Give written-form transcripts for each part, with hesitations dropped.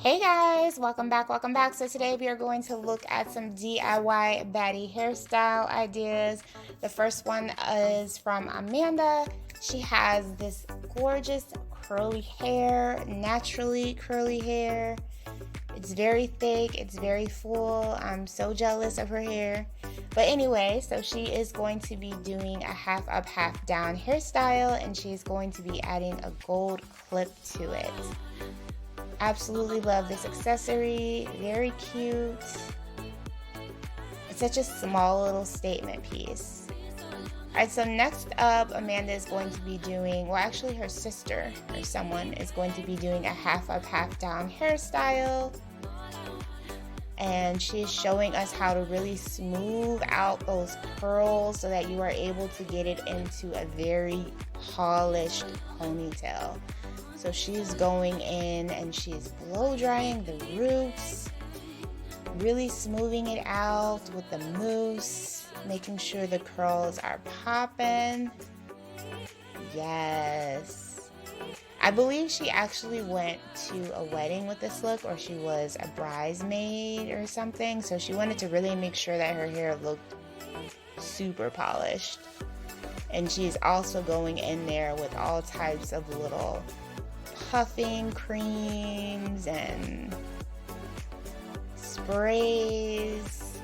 Hey guys, welcome back, welcome back. So today we are going to look at some DIY baddie hairstyle ideas. The first one is from Amanda. She has this gorgeous curly hair, naturally curly hair. It's very thick, it's very full. I'm so jealous of her hair. But anyway, so she is going to be doing a half up, half down hairstyle, and she's going to be adding a gold clip to it. Absolutely love this accessory, very cute. It's such a small little statement piece. Alright, so next up, Amanda is going to be doing, well actually her sister or someone is going to be doing a half up, half down hairstyle. And she is showing us how to really smooth out those curls so that you are able to get it into a very polished ponytail. So she's going in and she's blow drying the roots, really smoothing it out with the mousse, making sure the curls are popping. Yes. I believe she actually went to a wedding with this look, or she was a bridesmaid or something. So she wanted to really make sure that her hair looked super polished. And she's also going in there with all types of little puffing creams and sprays.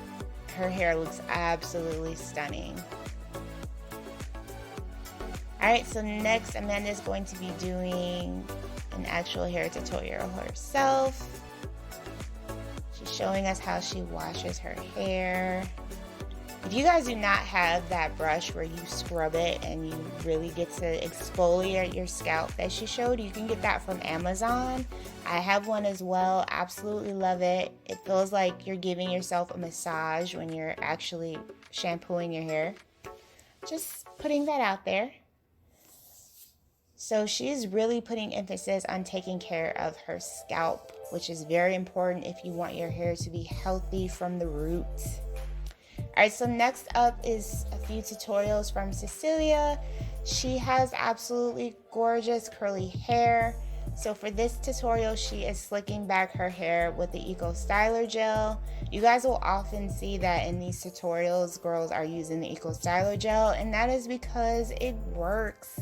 Her hair looks absolutely stunning. Alright, so next Amanda is going to be doing an actual hair tutorial herself. She's showing us how she washes her hair. If you guys do not have that brush where you scrub it and you really get to exfoliate your scalp that she showed, you can get that from Amazon. I have one as well. Absolutely love it. It feels like you're giving yourself a massage when you're actually shampooing your hair. Just putting that out there. So she's really putting emphasis on taking care of her scalp, which is very important if you want your hair to be healthy from the root. Alright, so next up is a few tutorials from Cecilia. She has absolutely gorgeous curly hair. So for this tutorial, she is slicking back her hair with the Eco Styler gel. You guys will often see that in these tutorials, girls are using the Eco Styler gel, and that is because it works.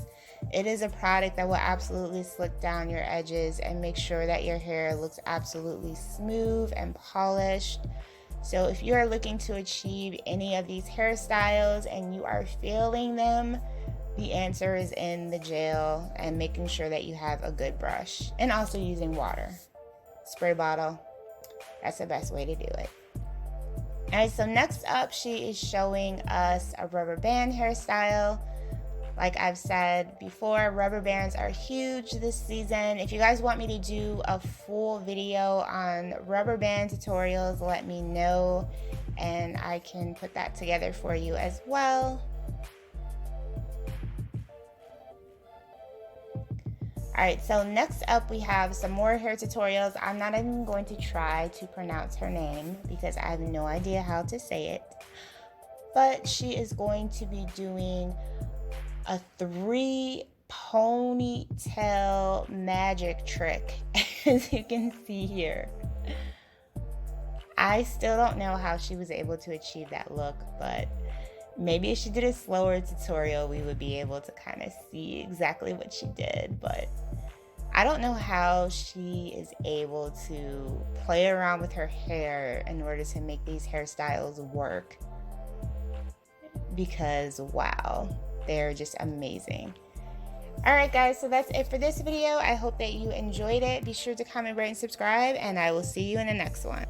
It is a product that will absolutely slick down your edges and make sure that your hair looks absolutely smooth and polished. So if you are looking to achieve any of these hairstyles and you are feeling them, the answer is in the gel and making sure that you have a good brush, and also using water. Spray bottle, that's the best way to do it. Alright, so next up she is showing us a rubber band hairstyle. Like I've said before, rubber bands are huge this season. If you guys want me to do a full video on rubber band tutorials, let me know and I can put that together for you as well. Alright, so next up we have some more hair tutorials. I'm not even going to try to pronounce her name because I have no idea how to say it. But she is going to be doing a 3 ponytail magic trick, as you can see here. I still don't know how she was able to achieve that look, but maybe if she did a slower tutorial we would be able to kind of see exactly what she did. But I don't know how she is able to play around with her hair in order to make these hairstyles work, because wow, they're just amazing. Alright guys, so that's it for this video. I hope that you enjoyed it. Be sure to comment, rate, and subscribe, and I will see you in the next one.